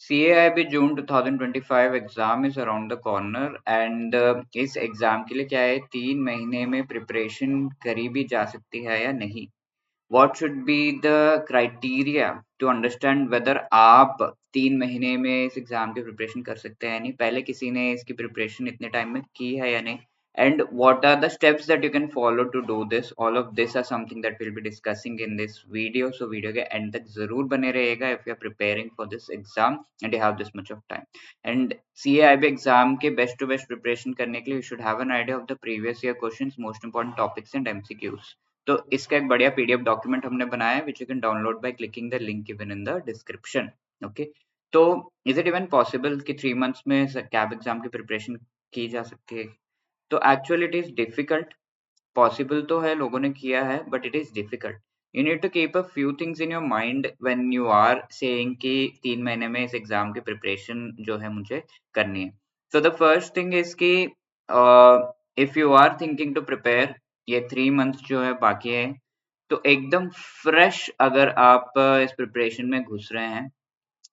CAIB June 2025 exam is around the corner and इस exam के लिए क्या है 3 महीने में प्रिपरेशन करी भी जा सकती है या नहीं। What should be the criteria to understand whether आप 3 महीने में इस एग्जाम की प्रिपरेशन कर सकते हैं या नहीं, पहले किसी ने इसकी प्रिपरेशन इतने टाइम में की है या नहीं, and what are the steps that you can follow to do this. All of this are something that we'll be discussing in this video, so video के end तक जरूर बने रहेगा if you are preparing for this exam and you have this much of time. And CAIB exam के best to best preparation करने के लिए you should have an idea of the previous year questions, most important topics and MCQs. तो इसका एक बढ़िया PDF document हमने बनाया है which you can download by clicking the link given in the description. Okay, तो is it even possible कि 3 months में CAB एग्जाम की प्रिपरेशन की जा सकती है? तो actually it is difficult. Possible तो है, लोगों ने किया है, but it is difficult. You need to keep a few things in your mind when you are saying कि 3 महीने में इस एग्जाम की प्रिपरेशन जो है मुझे करनी है। So the first thing is कि if you are thinking to prepare, ये 3 मंथ्स जो है बाकी है, तो एकदम फ्रेश अगर आप इस प्रिपरेशन में घुस रहे हैं,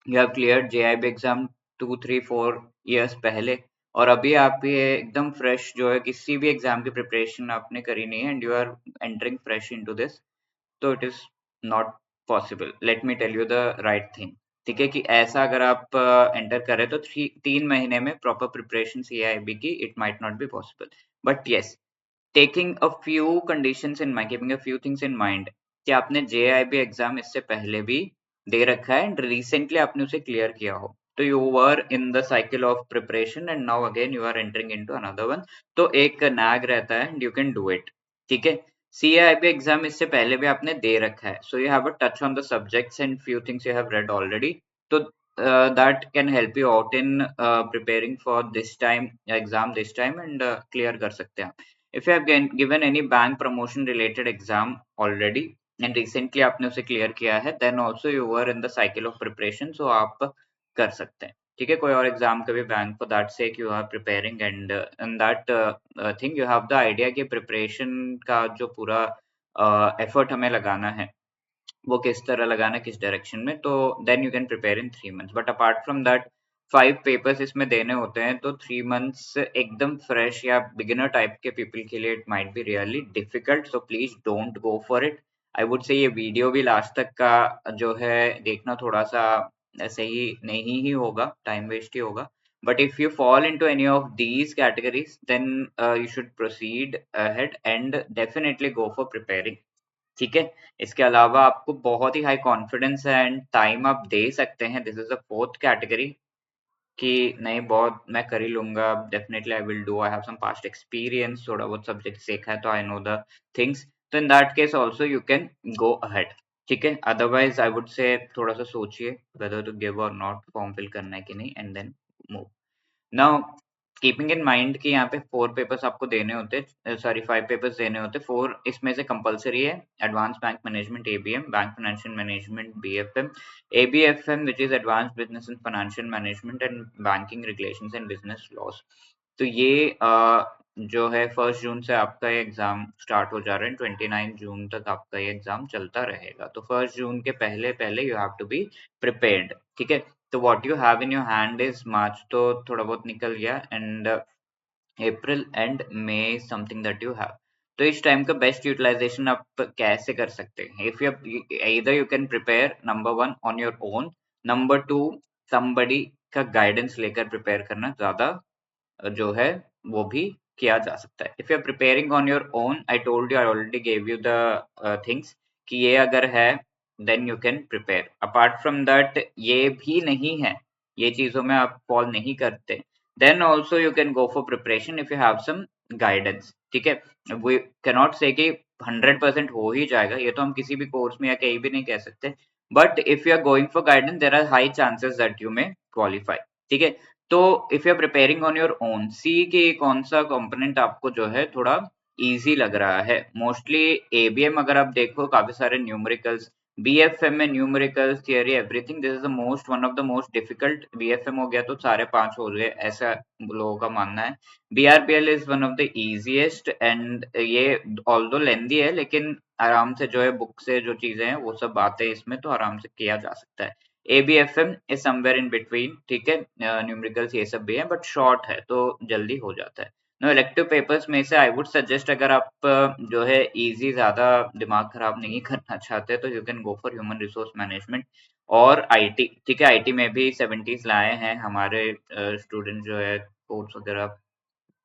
you have cleared JIB exam 2-3-4 years पहले, और अभी आप ये एकदम फ्रेश जो है किसी भी एग्जाम की प्रिपरेशन आपने करी नहीं है and you are entering fresh into this, तो it is not possible. Let me tell you the right thing. ठीक है, कि ऐसा अगर आप एंटर करें तो 3 महीने में प्रॉपर प्रिपरेशन सीआईबी की it might not be possible, but yes, taking a few conditions in mind, keeping a few things in mind कि आपने जेआईबी एग्जाम इससे पहले भी दे रखा है एंड रिसेंटली आपने उसे क्लियर किया हो, तो you were in the cycle of preparation and now again you are entering into another one, तो एक नैग रहता है and you can do it. ठीक है, सीआईबी एग्जाम इससे पहले भी आपने दे रखा है, so you have a touch on the subjects and few things you have read already, तो that can help you out in preparing for this time exam this time and clear कर सकते हैं। If you have given any bank promotion related exam already and recently आपने उसे clear किया है, then also you were in the cycle of preparation, so आप कर सकते हैं। ठीक है, कोई और एग्जाम का भी bank for that sake you are preparing and in that thing you have the idea कि प्रिपरेशन का जो पूरा एफर्ट हमें लगाना है वो किस तरह लगाना, किस डायरेक्शन में, तो then you can prepare in 3 months. But apart from that 5 papers इसमें देने होते हैं, तो 3 मंथ्स एकदम फ्रेश या बिगिनर टाइप के पीपल के लिए it might be really difficult, so please don't go for it. I would से ये वीडियो भी लास्ट तक का जो है देखना थोड़ा सा सही नहीं ही होगा, टाइम वेस्ट ही होगा। But if you fall into any of these categories, then you should proceed ahead and definitely go for preparing. ठीक है, इसके अलावा आपको बहुत ही हाई कॉन्फिडेंस है एंड टाइम आप दे सकते हैं। This is the fourth category कि नहीं बहुत मैं कर ही लूंगा, definitely I will do, I have some past experience, थोड़ा बहुत सब्जेक्ट सीखा है तो आई नो द थिंग्स, तो in that case also you can go ahead. ठीक है, अदरवाइज आई वुड से थोड़ा सा सोचिए whether to give or not, form fill करना है कि नहीं, and then move. Now keeping in mind कि यहाँ पे 4 पेपर्स आपको देने होते हैं, सॉरी 5 पेपर्स देने होते हैं, 4 इसमें से कंपलसरी है। Advance bank management ABM, bank financial management BFM, ABFM which is advance business and financial management and banking regulations and business laws. तो ये जो है 1 जून से आपका ये एग्जाम स्टार्ट हो जा रहा है, 29 जून तक आपका ये एग्जाम चलता रहेगा, तो 1 जून के पहले पहले you have to be prepared. ठीक है, तो what you have in your hand is March, तो थोड़ा बहुत निकल गया, and April and May something that you have. तो इस टाइम का बेस्ट यूटिलाइजेशन आप कैसे कर सकते हैं? If you either you can prepare number 1 on your own, number 2 somebody का गाइडेंस लेकर प्रिपेयर करना ज्यादा जो है वो भी किया जा सकता है। If you are preparing on your own, I told you, I already gave you the things कि ये अगर है then you can prepare. Apart from that ये भी नहीं है, ये चीजों में आप फॉल नहीं करते, then also you can go for preparation if you have some guidance. ठीक है, वी कैनॉट से कि 100% हो ही जाएगा, ये तो हम किसी भी कोर्स में या कहीं भी नहीं कह सकते, but if you are going for guidance there are high chances that you may qualify. ठीक है, तो if you are preparing on your own, see के कौन सा कंपोनेंट आपको जो है थोड़ा इजी लग रहा है। मोस्टली एबीएम अगर आप देखो काफी सारे न्यूमेरिकल्स, बीएफएम में numericals theory everything, this is the most one of the most difficult. BFM हो गया तो सारे 5 हो गए, ऐसा लोगों का मानना है। BRBL is one of the easiest and ये ऑल्दो लेंदी है, लेकिन आराम से जो है बुक से जो चीजें हैं वो सब बातें इसमें तो आराम से किया जा सकता है। ABFM is somewhere in between, ठीक है, न्यूमेरिकल्स ये सब भी है बट शॉर्ट है तो जल्दी हो जाता है। नो इलेक्टिव पेपर्स में से आई वुड सजेस्ट, अगर आप जो है इजी ज्यादा दिमाग खराब नहीं करना चाहते तो you can go for human resource management और आईटी, ठीक है। आईटी में भी 70s लाए हैं हमारे स्टूडेंट जो है कोर्स वगैरह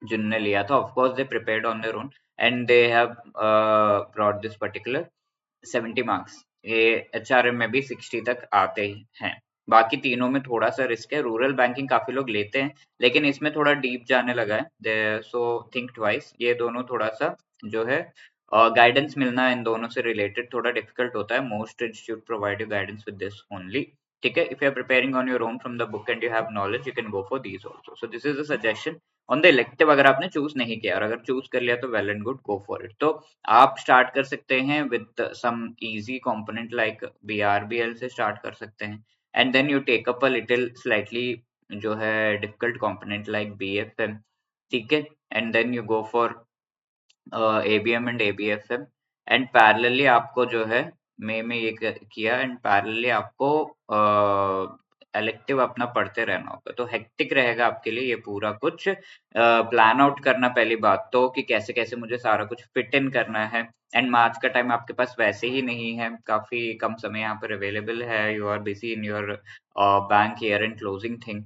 जिनने लिया था, of course they prepared on their own and they have brought this particular 70 marks. ये एचआरएम में भी 60 तक आते ही हैं। बाकी तीनों में थोड़ा सा रिस्क है। रूरल बैंकिंग काफी लोग लेते हैं लेकिन इसमें थोड़ा डीप जाने लगा है, सो थिंक ट्वाइस। ये दोनों थोड़ा सा जो है गाइडेंस मिलना इन दोनों से रिलेटेड थोड़ा डिफिकल्ट होता है। Most institute provide you guidance with this only, ठीक है। If you are preparing on your own from the book and you have knowledge, you can go for these also. So this is a suggestion on the elective. अगर आपने choose नहीं किया और अगर choose कर लिया तो well and good, go for it. तो आप स्टार्ट कर सकते हैं with some easy component like BRBL से स्टार्ट कर सकते हैं and then you take up a little slightly जो है डिफिकल्ट कंपोनेंट लाइक BFM, ठीक है, and then you go for ABM and ABFM and parallelly आपको जो है में ये किया एंड पैरेलली आपको इलेक्टिव अपना पढ़ते रहना होगा। तो हेक्टिक रहेगा आपके लिए ये पूरा कुछ प्लान आउट करना पहली बात तो, कि कैसे कैसे मुझे सारा कुछ फिट इन करना है। एंड मार्च का टाइम आपके पास वैसे ही नहीं है, काफी कम समय यहाँ पर अवेलेबल है। You are busy in your bank year and closing thing,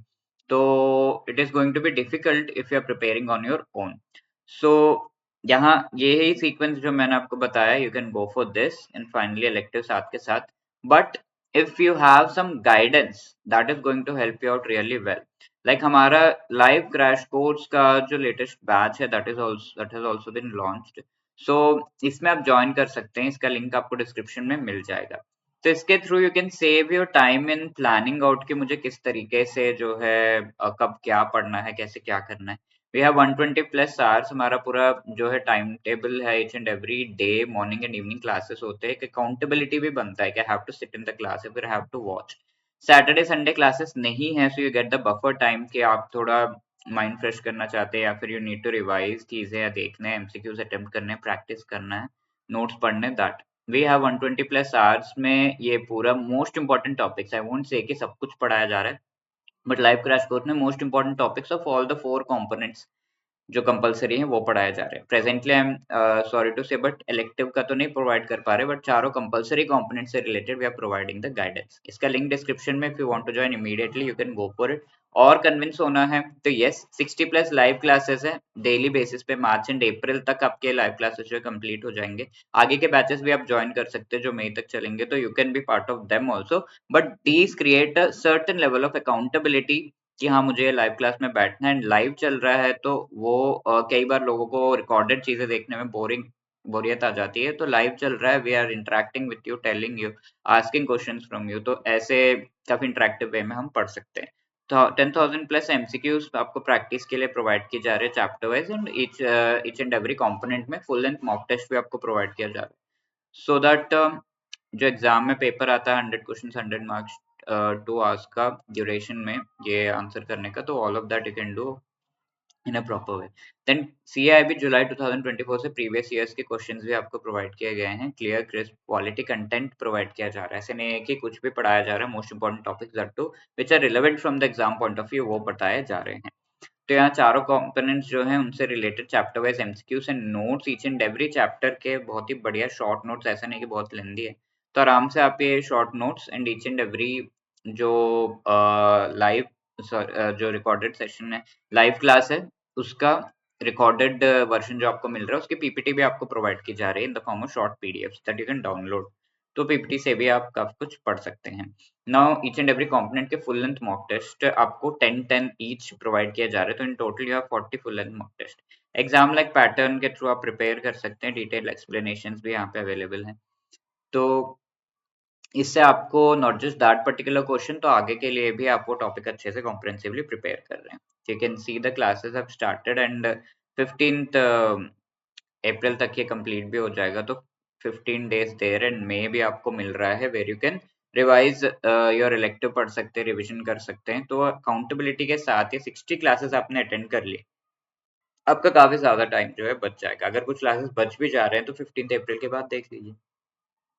तो it is going to be difficult if you are preparing on your own. So यहाँ ये ही सीक्वेंस जो मैंने आपको बताया, you can go for this and finally elective साथ के साथ। But if you have some guidance that is going to help you out really well, like हमारा लाइव क्रैश कोर्स का जो लेटेस्ट बैच है that has also been launched. So इसमें आप join कर सकते हैं, इसका लिंक आपको डिस्क्रिप्शन में मिल जाएगा। तो इसके through you can save your time in planning out कि मुझे किस तरीके से जो है कब क्या पढ़ना है, कैसे क्या करना है। वी हैव 120 प्लस आवर्स, हमारा पूरा जो है टाइम टेबल है। Each and every day morning and evening classes होते हैं। एक अकाउंटेबिलिटी भी बनता है कि I have to sit in the class, फिर have to watch. Saturday Sunday classes नहीं है, so you get the buffer time कि आप थोड़ा माइंड फ्रेश करना चाहते हैं या फिर यू नीड टू रिवाइज चीजें या देखने, MCQs अटेम्प्ट करने, प्रैक्टिस करना है, नोट्स पढ़ने, that we have 120 plus hours में ये पूरा most important topics, I won't say कि सब कुछ पढ़ाया जा रहा है, बट लाइव क्रैश कोर्स में most important topics of all the 4 components जो कंपलसरी है वो पढ़ाए जा रहे हैं। Presently I am sorry to say but elective का तो नहीं प्रोवाइड कर पा रहे, बट चारों कंपलसरी कंपोनेंट से related we are providing the guidance. इसका लिंक डिस्क्रिप्शन में, if you want to join immediately you can go for it. और कन्विंस होना है तो यस, 60 प्लस लाइव क्लासेस है डेली बेसिस पे। मार्च एंड अप्रैल तक आपके लाइव क्लासेस जो कंप्लीट हो जाएंगे। आगे के बैचेस भी आप ज्वाइन कर सकते हैं जो मई तक चलेंगे, तो you can be part of them also. But these create a certain level of accountability कि हाँ मुझे लाइव क्लास में बैठना है। लाइव चल रहा है तो वो कई बार लोगों को रिकॉर्डेड चीजें देखने में बोरियत आ जाती है। तो लाइव चल रहा है, we are interacting with you, telling you, asking questions from you, तो ऐसे काफी इंटरेक्टिव वे में हम पढ़ सकते हैं। तो 10,000 प्लस MCQs आपको प्रैक्टिस के लिए प्रोवाइड किए जा रहे हैं chapter wise, and each and every component में फुल लेंथ मॉक टेस्ट भी आपको प्रोवाइड किया जा रहा है, सो दैट जो एग्जाम में पेपर आता है 100 क्वेश्चन 100 मार्क्स 2 आवर्स का ड्यूरेशन में ये आंसर करने का, तो all of that you can do in a proper way. Then CIB जुलाई 2024 से प्रीवियस ईयर्स के क्वेश्चंस भी आपको प्रोवाइड किए गए हैं। Clear crisp quality content provide किया जा रहा है, ऐसे नहीं है कि कुछ भी पढ़ाया जा रहा है। Most important topics that too which are relevant from the exam point of view वो बताए जा रहे हैं। तो यहाँ चारों कंपोनेंट्स जो हैं उनसे related chapter wise MCQs and notes, each and every chapter के बहुत ही बढ़िया शॉर्ट नोट्स, ऐसा नहीं कि बहुत लेंदी है। तो आराम से आप ये short notes and each and every जो लाइव जो रिकॉर्डेड सेशन है, लाइव क्लास है, उसका रिकॉर्डेड वर्जन जो आपको मिल रहा है उसकी PPT भी आपको प्रोवाइड की जा रही है in the form of short PDFs that you can download. तो PPT से भी आप काफी कुछ पढ़ सकते हैं। Now each and every component के फुल लेंथ मॉक टेस्ट आपको 10 ईच प्रोवाइड किया जा रहा है, तो in total you have 40 full length mock test. Exam like pattern के थ्रू आप प्रिपेयर कर सकते हैं, डिटेल एक्सप्लेनेशंस भी यहाँ पे अवेलेबल हैं। तो इससे आपको not just that particular question, तो आगे के लिए भी आप वो टॉपिक अच्छे से कॉम्प्रिहेंसिवली प्रिपेयर कर रहे हैं। You can see the classes have started and 15th अप्रैल तक ये कंप्लीट भी हो जाएगा, तो 15 डेज देयर एंड मे भी आपको मिल रहा है where you can revise your elective, पढ़ सकते हैं, रिविजन कर सकते हैं। तो अकाउंटेबिलिटी के साथ ही 60 क्लासेस आपने अटेंड कर ली, आपका काफी ज्यादा टाइम जो है बच जाएगा। अगर कुछ क्लासेस बच भी जा रहे हैं तो 15th अप्रैल के बाद देख लीजिए।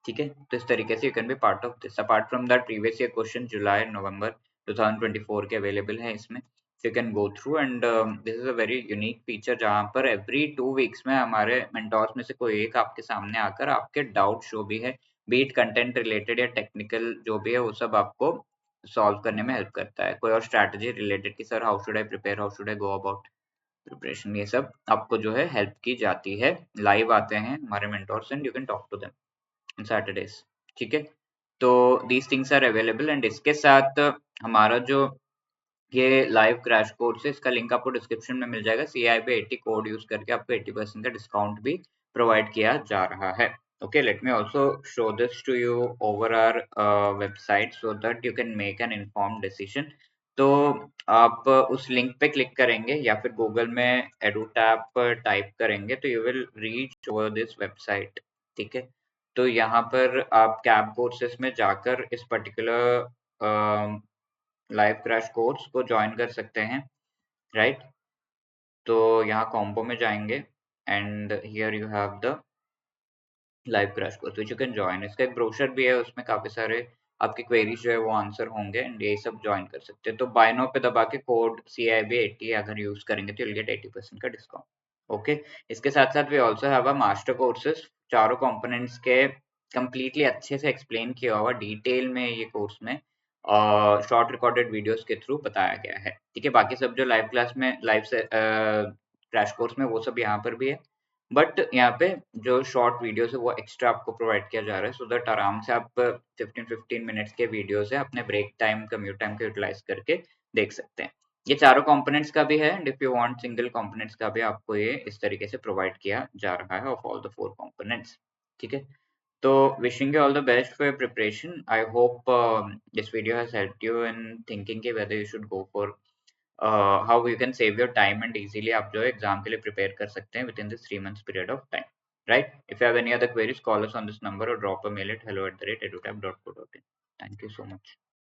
ठीक है, तो इस तरीके से you can be part of this. Apart from that previous year question July November 2024 के अवेलेबल हैं इसमें, you can go through and this is a very unique feature जहाँ पर एवरी 2 वीक्स में हमारे मेंटोर्स में से कोई एक आपके सामने आकर आपके डाउट जो भी है, बीट कंटेंट रिलेटेड या टेक्निकल जो भी है, वो सब आपको सॉल्व करने में हेल्प करता है। कोई और स्ट्रैटेजी रिलेटेड कि sir how should I prepare, how should I go about preparation, ये सब आपको जो है हेल्प की जाती है। लाइव आते हैं हमारे mentors and you can talk to them Saturdays. ठीक है, तो these things are available and इसके साथ हमारा जो ये लाइव क्रैश कोर्स है, इसका लिंक आपको डिस्क्रिप्शन में मिल जाएगा। CIB80 कोड यूज करके आपको 80% का डिस्काउंट भी प्रोवाइड किया जा रहा है। Okay, let me also show this to you over our website so that you can make an informed decision. तो आप उस लिंक पे क्लिक करेंगे या फिर गूगल में EduTap टाइप करेंगे तो you will reach over this website. ठीक है, तो यहाँ पर आप कैब कोर्सेस में जाकर इस पर्टिकुलर लाइव क्रैश कोर्स को ज्वाइन कर सकते हैं, राइट। तो यहाँ कॉम्बो में जाएंगे and here you have the live crash course which you can join. इसका एक ब्रोशर भी है, उसमें काफी सारे आपकी क्वेरीज जो है वो आंसर होंगे एंड ये सब ज्वाइन कर सकते हैं। तो बाय नाउ पे दबा के कोड CIB80 अगर यूज करेंगे तो you'll get 80% का डिस्काउंट। ओके, इसके साथ साथ we also have a master courses, चारों कंपोनेंट्स के कंप्लीटली अच्छे से एक्सप्लेन किया हुआ डिटेल में ये कोर्स में शॉर्ट रिकॉर्डेड वीडियोस के थ्रू बताया गया है। ठीक है, बाकी सब जो लाइव क्लास में लाइव से क्रैश कोर्स में वो सब यहाँ पर भी है, बट यहाँ पे जो शॉर्ट वीडियोस है वो एक्स्ट्रा आपको प्रोवाइड किया जा रहा है सो दैट आराम से आप 15-15 मिनट्स के वीडियोस है अपने ब्रेक टाइम कम्यूट टाइम को यूटिलाइज करके देख सकते हैं। ये चारों कंपोनेंट्स का भी है and if you want single components का भी आपको ये इस तरीके से प्रोवाइड किया जा रहा है ऑफ ऑल द 4 कंपोनेंट्स। ठीक है, तो wishing you all the best for your preparation. I hope this video has helped you in thinking कि whether you should go for how you can save your time and easily आप जो है exam के लिए prepare कर सकते हैं within this 3 months period of time, right. If you have any other queries call us on this number और drop a mail at hello@edutap.co.in। Thank you so much.